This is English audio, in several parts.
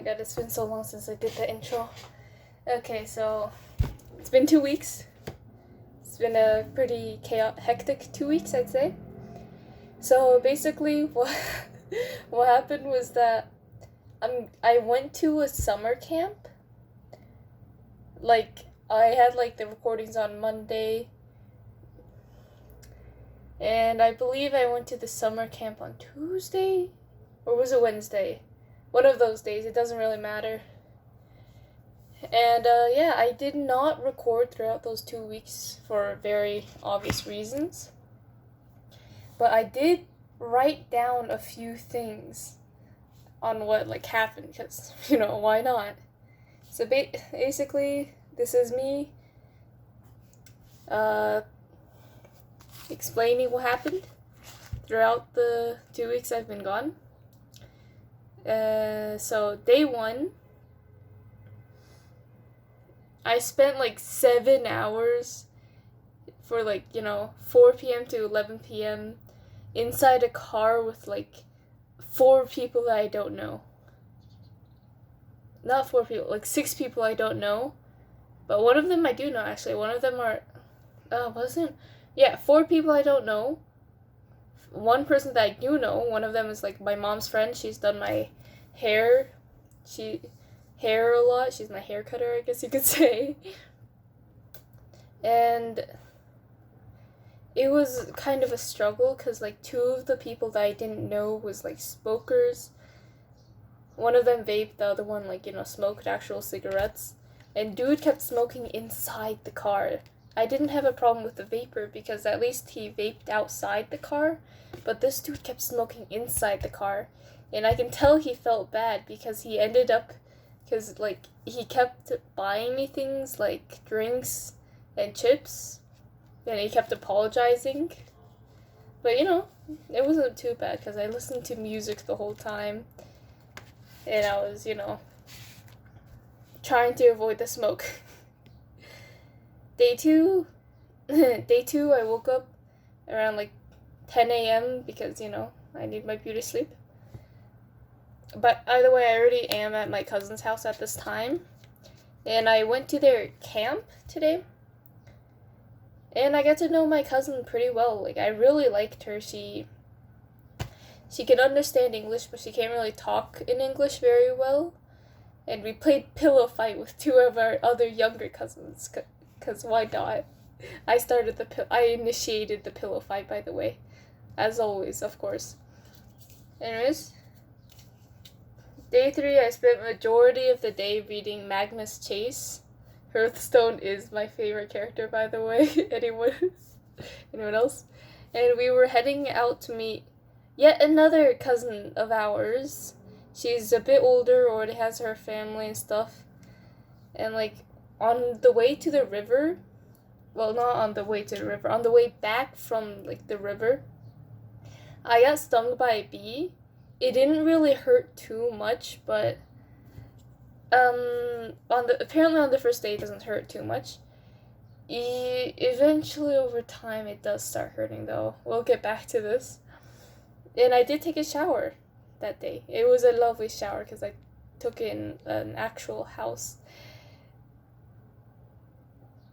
my god, it's been so long since I did the intro. Okay, so it's been 2 weeks. It's been a pretty hectic 2 weeks, I'd say. So basically, what happened was that I went to a summer camp. Like, I had like the recordings on Monday, and I believe I went to the summer camp on Tuesday, or was it Wednesday? One of those days, it doesn't really matter. And yeah, I did not record throughout those 2 weeks for very obvious reasons. But I did write down a few things on what like happened, because, why not? So basically, this is me explaining what happened throughout the 2 weeks I've been gone. So day one, I spent like 7 hours for 4 p.m. to 11 p.m. inside a car with like 4 people that I don't know. Not 4 people, like 6 people I don't know. But one of them I do know, actually. One of them are, 4 people I don't know. One person that I do know, one of them is like my mom's friend. She's done my hair. Hair a lot. She's my hair cutter, I guess you could say. And it was kind of a struggle because like 2 of the people that I didn't know was like smokers. One of them vaped, the other one smoked actual cigarettes. And dude kept smoking inside the car. I didn't have a problem with the vapor because at least he vaped outside the car, but this dude kept smoking inside the car. And I can tell he felt bad because he ended up, he kept buying me things like drinks and chips, and he kept apologizing. But it wasn't too bad because I listened to music the whole time, and I was, trying to avoid the smoke. Day two, I woke up around 10 a.m. because, I need my beauty sleep. But either way, I already am at my cousin's house at this time. And I went to their camp today. And I got to know my cousin pretty well. I really liked her. She can understand English, but she can't really talk in English very well. And we played pillow fight with 2 of our other younger cousins. Because why not? I initiated the pillow fight, by the way. As always, of course. Anyways. Day 3, I spent majority of the day reading Magnus Chase. Hearthstone is my favorite character, by the way. Anyone else? And we were heading out to meet yet another cousin of ours. She's a bit older, already has her family and stuff. And on the way to the river, well, not on the way to the river, on the way back from the river, I got stung by a bee. It didn't really hurt too much, but apparently on the first day it doesn't hurt too much. Eventually over time it does start hurting though. We'll get back to this. And I did take a shower that day. It was a lovely shower because I took it in an actual house.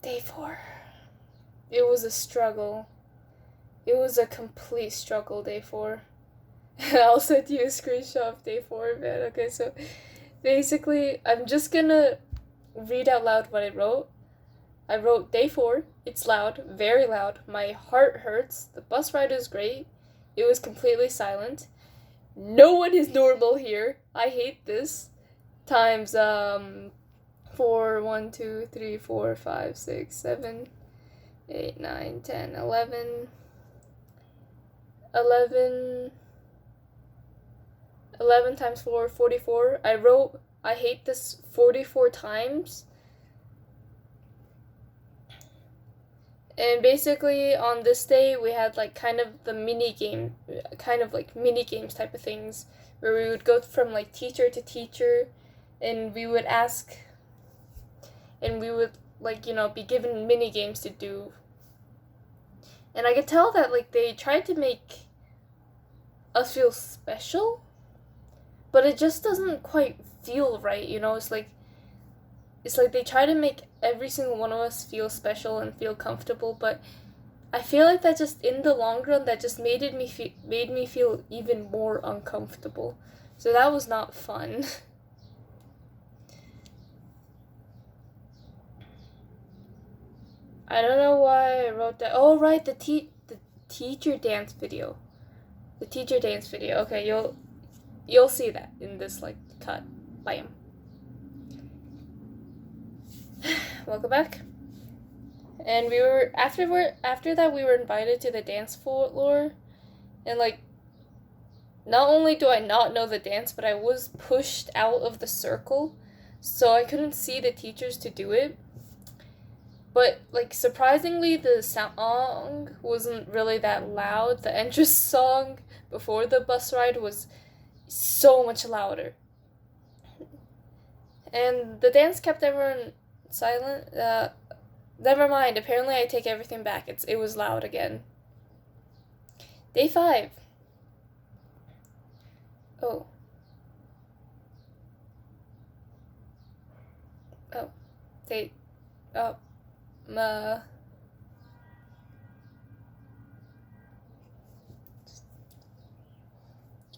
Day 4. It was a struggle. It was a complete struggle, day 4. I'll send you a screenshot of day 4, man. Okay, so basically, I'm just gonna read out loud what I wrote. I wrote, day 4, it's loud, very loud. My heart hurts. The bus ride is great. It was completely silent. No one is normal here. I hate this. Times, 4, 1, 2, 3, 4, 5, 6, 7, 8, 9, 10, 11 times 4, 44. I wrote, I hate this 44 times. And basically, on this day, we had kind of mini games type of things, where we would go from teacher to teacher, and we would ask, and we would be given mini games to do. And I could tell that they tried to make us feel special, but it just doesn't quite feel right, you know? It's like they try to make every single one of us feel special and feel comfortable, but I feel like that just in the long run that just made me feel even more uncomfortable. So that was not fun. I don't know why I wrote that. Oh right, the teacher dance video. The teacher dance video. Okay, you'll see that in this like cut. Bam. Welcome back. And we were after that we were invited to the dance floor, and like not only do I not know the dance, but I was pushed out of the circle, so I couldn't see the teachers to do it. But like surprisingly, the song wasn't really that loud. The entrance song before the bus ride was so much louder, and the dance kept everyone silent. Never mind. Apparently, I take everything back. It was loud again. Day 5. Oh. Oh. Day. Oh. You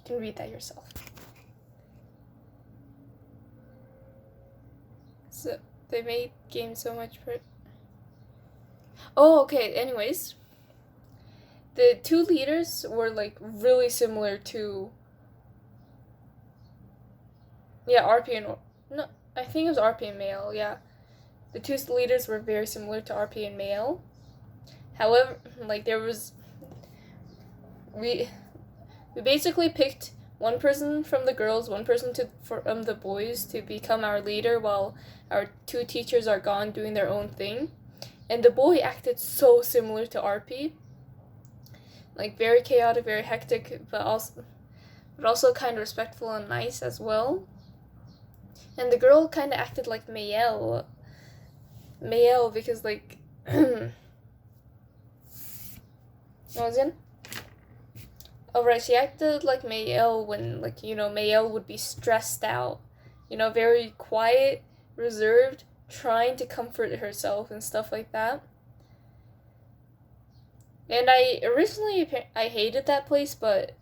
can read that yourself. So they made games so much for. Oh, okay. Anyways, the two leaders were like really similar to. Yeah, RP and no, I think it was RP and Mail. Yeah, the two leaders were very similar to RP and Mail. However, like there was, we basically picked one person from the girls, one person from the boys to become our leader while our two teachers are gone doing their own thing. And the boy acted so similar to RP. Like very chaotic, very hectic, but also kind of respectful and nice as well. And the girl kind of acted like Mayel. Because like what was it? Oh right, she acted like Mayel when like, you know, Mayel would be stressed out. You know, very quiet, reserved, trying to comfort herself and stuff like that. And I hated that place, but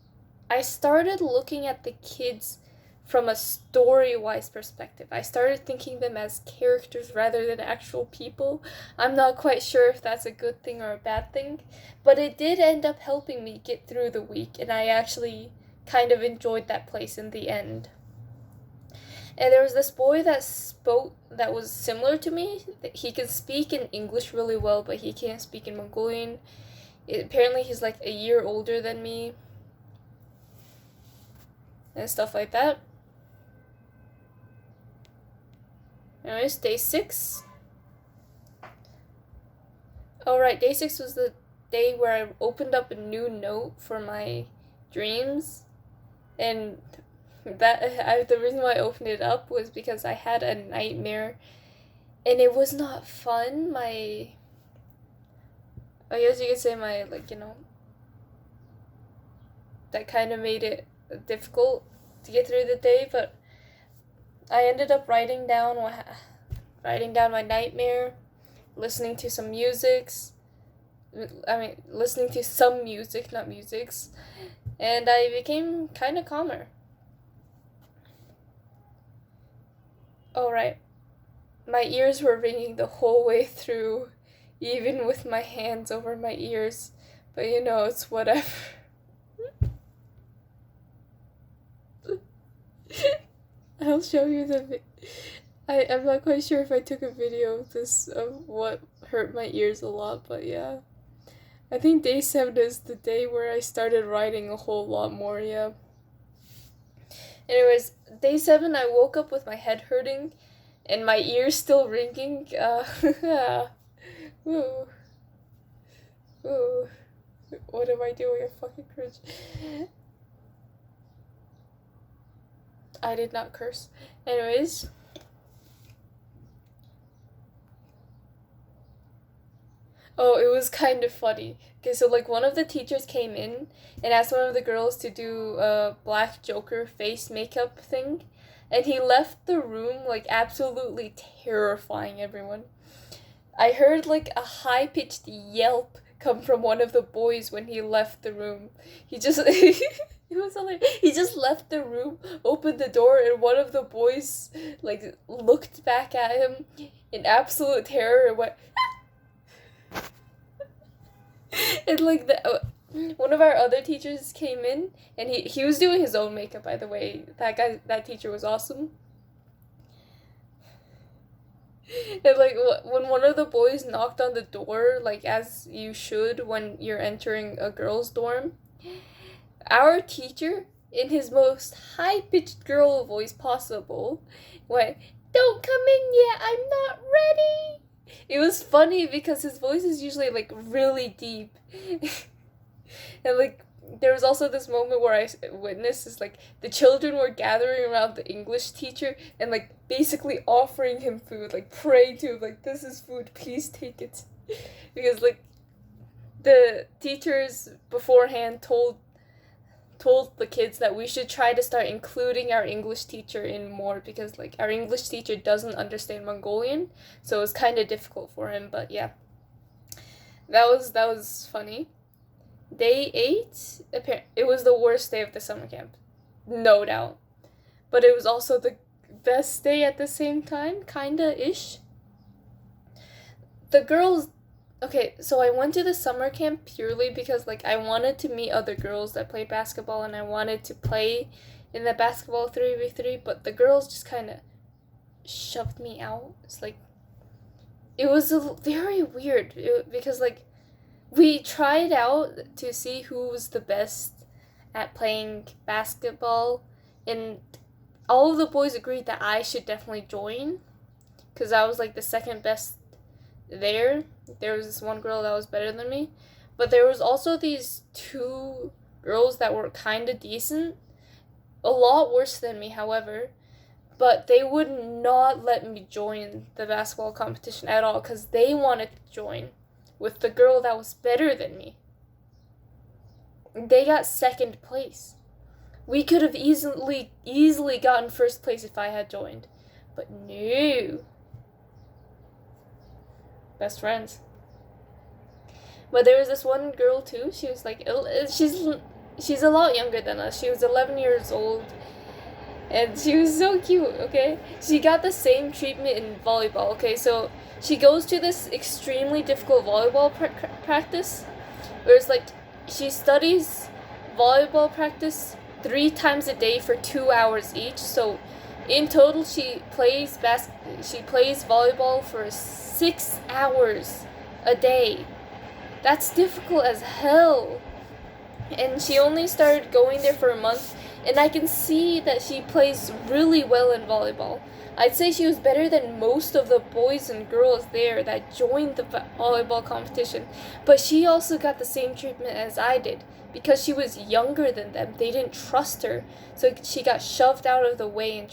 I started looking at the kids from a story-wise perspective. I started thinking them as characters rather than actual people. I'm not quite sure if that's a good thing or a bad thing, but it did end up helping me get through the week, and I actually kind of enjoyed that place in the end. And there was this boy that was similar to me. He can speak in English really well, but he can't speak in Mongolian. Apparently he's like a year older than me. And stuff like that. Anyways, day 6. Alright, day 6 was the day where I opened up a new note for my dreams. And the reason why I opened it up was because I had a nightmare, and it was not fun. I guess you could say my, like, you know, that kind of made it difficult to get through the day, but I ended up writing down my nightmare, listening to some listening to some music, not musics, and I became kind of calmer. Oh, right. My ears were ringing the whole way through, even with my hands over my ears. But you know, it's whatever. I'll show you I'm not quite sure if I took a video of this, of what hurt my ears a lot, but yeah. I think day 7 is the day where I started writing a whole lot more, yeah. Anyways, day 7, I woke up with my head hurting and my ears still ringing. Ooh. Ooh. What am I doing? I fucking cringe. I did not curse. Anyways. Oh, it was kind of funny. Okay, so like one of the teachers came in and asked one of the girls to do a black Joker face makeup thing, and he left the room like absolutely terrifying everyone. I heard like a high pitched yelp come from one of the boys when he left the room. He just it was hilarious. He just left the room, opened the door, and one of the boys like looked back at him in absolute terror and went and like the one of our other teachers came in and he was doing his own makeup, by the way. That teacher was awesome. And like when one of the boys knocked on the door, like as you should when you're entering a girl's dorm, our teacher, in his most high pitched girl voice possible, went, "Don't come in yet, I'm not ready." It was funny because his voice is usually like really deep. And like there was also this moment where I witnessed is like the children were gathering around the English teacher and like basically offering him food, like praying to him, like, "This is food, please take it." Because like the teachers beforehand told the kids that we should try to start including our English teacher in more because like our English teacher doesn't understand Mongolian, so it was kind of difficult for him. But yeah, that was funny. Day 8, it was the worst day of the summer camp, no doubt, but it was also the best day at the same time, kinda ish. The girls, okay, so I went to the summer camp purely because like I wanted to meet other girls that played basketball and I wanted to play in the basketball 3v3, but the girls just kind of shoved me out. It's like it was very weird because like we tried out to see who was the best at playing basketball, and all of the boys agreed that I should definitely join because I was like the second best there. There was this one girl that was better than me, but there was also these two girls that were kind of decent, a lot worse than me, however, but they would not let me join the basketball competition at all because they wanted to join with the girl that was better than me. They got second place. We could have easily gotten first place if I had joined, but no. Best friends. But there was this one girl too. She was like, she's a lot younger than us. She was 11 years old, and she was so cute. Okay, she got the same treatment in volleyball. Okay, so she goes to this extremely difficult volleyball practice, where it's like she studies volleyball practice 3 times a day for 2 hours each. So in total, she plays volleyball for 6 hours a day. That's difficult as hell. And she only started going there for a month, and I can see that she plays really well in volleyball. I'd say she was better than most of the boys and girls there that joined the volleyball competition. But she also got the same treatment as I did. Because she was younger than them, they didn't trust her. So she got shoved out of the way and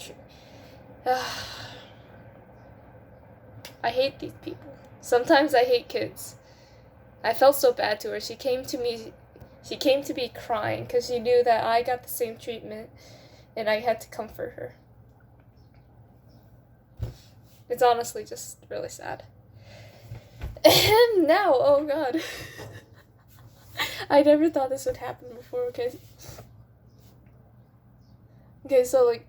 I hate these people. Sometimes I hate kids. I felt so bad to her. She came to me crying because she knew that I got the same treatment and I had to comfort her. It's honestly just really sad. And now, oh god. I never thought this would happen before, okay? Okay, so like,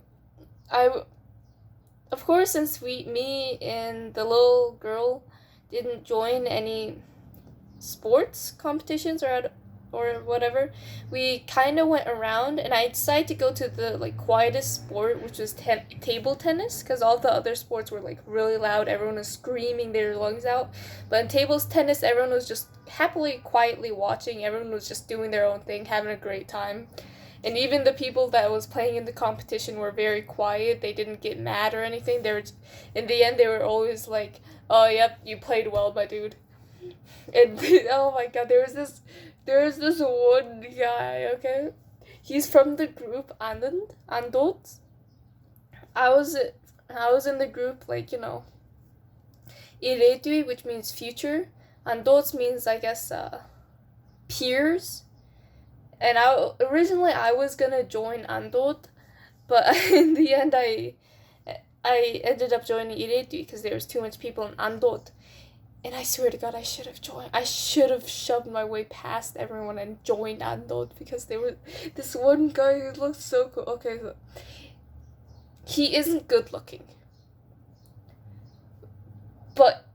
of course, since me and the little girl didn't join any sports competitions or whatever, we kind of went around, and I decided to go to the like quietest sport, which was table tennis, because all the other sports were like really loud. Everyone was screaming their lungs out, but in tables tennis, everyone was just happily, quietly watching. Everyone was just doing their own thing, having a great time. And even the people that was playing in the competition were very quiet. They didn't get mad or anything. They were, in the end, they were always like, "Oh, yep, you played well, my dude." And oh my god, there was this one guy, okay? He's from the group Andot. I was in the group, like, Iretui, which means future. Andot means, I guess, peers. And originally I was gonna join Andot, but in the end I ended up joining Iredu because there was too much people in Andot. And I swear to God, I should have joined. I should have shoved my way past everyone and joined Andot because there was this one guy who looked so cool. Okay, so he isn't good looking, but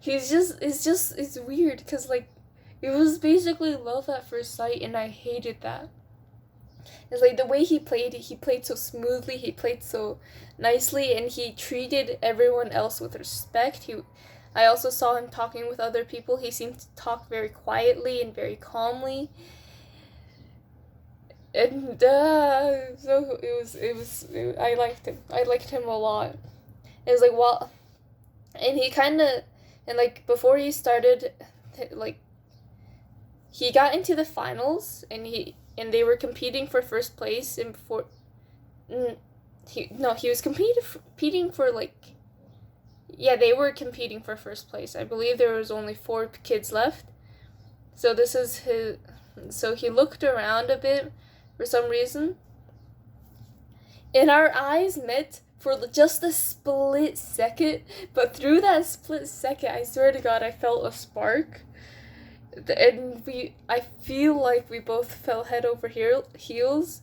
it's weird because like it was basically love at first sight, and I hated that. It's like the way he played so smoothly, he played so nicely, and he treated everyone else with respect. I also saw him talking with other people. He seemed to talk very quietly and very calmly. And so I liked him. I liked him a lot. It was like, well, and he kind of, and like before he started, like he got into the finals, and they were competing for first place, and before he was competing for like, yeah, they were competing for first place. I believe there was only 4 kids left. So this is his, so he looked around a bit for some reason, and our eyes met for just a split second, but through that split second, I swear to God, I felt a spark. And I feel like we both fell head over heels.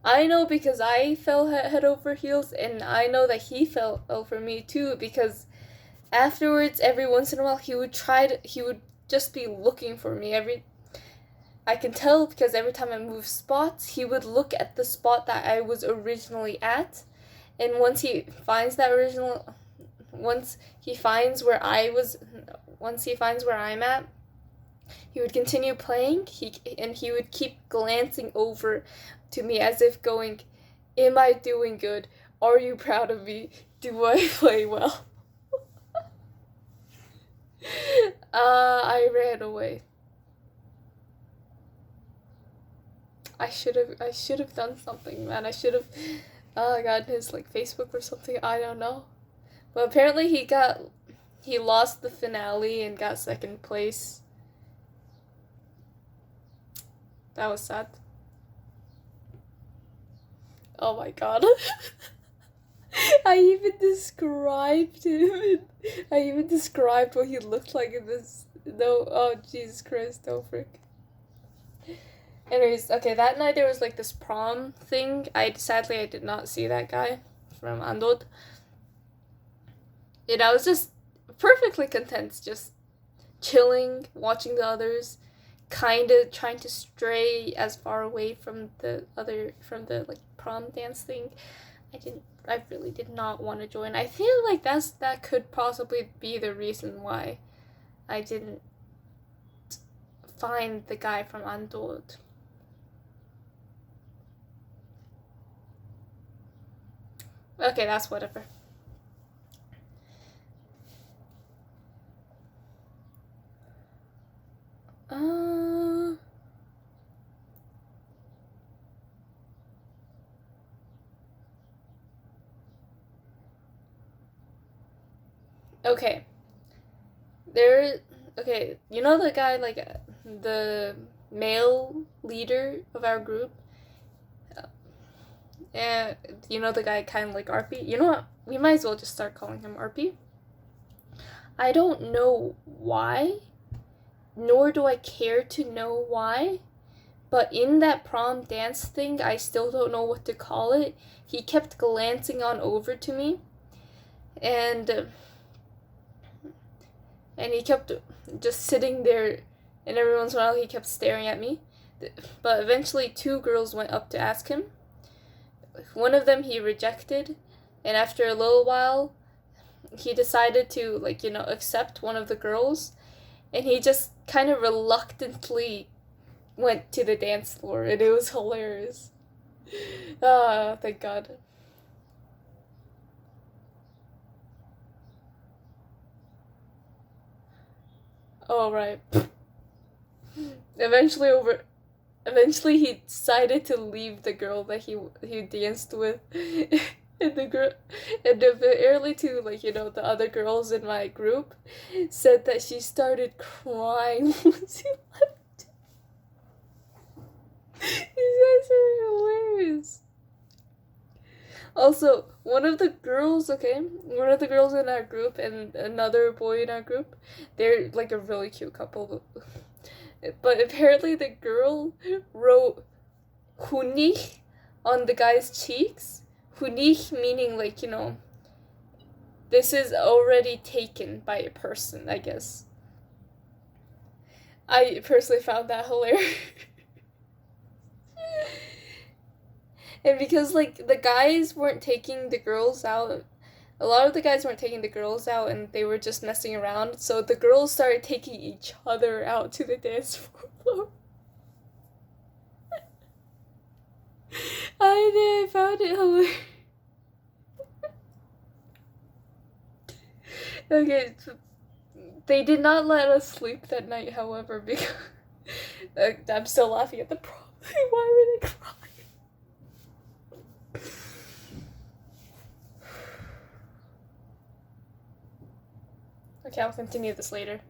I know because I fell head over heels, and I know that he fell over me too, because afterwards, every once in a while, he would just be looking for me. I can tell because every time I move spots, he would look at the spot that I was originally at, and once he finds where I'm at, he would continue playing, he would keep glancing over to me as if going, am I doing good? Are you proud of me? Do I play well? I ran away. I should have done something, man. I should have gotten his like Facebook or something. I don't know. But apparently he lost the finale and got second place. That was sad. Oh my God. I even described him. I even described what he looked like in this. No, oh Jesus Christ, no frick. Anyways, okay, that night there was like this prom thing. Sadly I did not see that guy from Andot. And I was just perfectly content, just chilling, watching the others, kind of trying to stray as far away from the like prom dance thing. I really did not want to join. I feel like that could possibly be the reason why I didn't find the guy from Andot. Okay, that's whatever. Okay. Okay, you know the guy, like, the male leader of our group? And you know the guy kind of like RP? You know what? We might as well just start calling him RP. I don't know why, nor do I care to know why, but in that prom dance thing, I still don't know what to call it. He kept glancing on over to me, and he kept just sitting there, and every once in a while he kept staring at me. But eventually 2 girls went up to ask him. One of them he rejected, and after a little while, he decided to, like, accept one of the girls, and he just kind of reluctantly went to the dance floor, and it was hilarious. Ah, thank God. Oh, right. Eventually he decided to leave the girl that he danced with. And the girl, and apparently too, like, you know, the other girls in my group said that she started crying when she left. These guys are hilarious. Also, one of the girls in our group and another boy in our group, they're like a really cute couple. But apparently the girl wrote hunih on the guy's cheeks. Hunih meaning like, you know, this is already taken by a person, I guess. I personally found that hilarious. And because like the guys weren't taking the girls out, a lot of the guys weren't taking the girls out and they were just messing around, so the girls started taking each other out to the dance floor. I found it hilarious. Okay, so they did not let us sleep that night, however, because I'm still laughing at the problem. Why were they crying? Okay, I'll continue this later.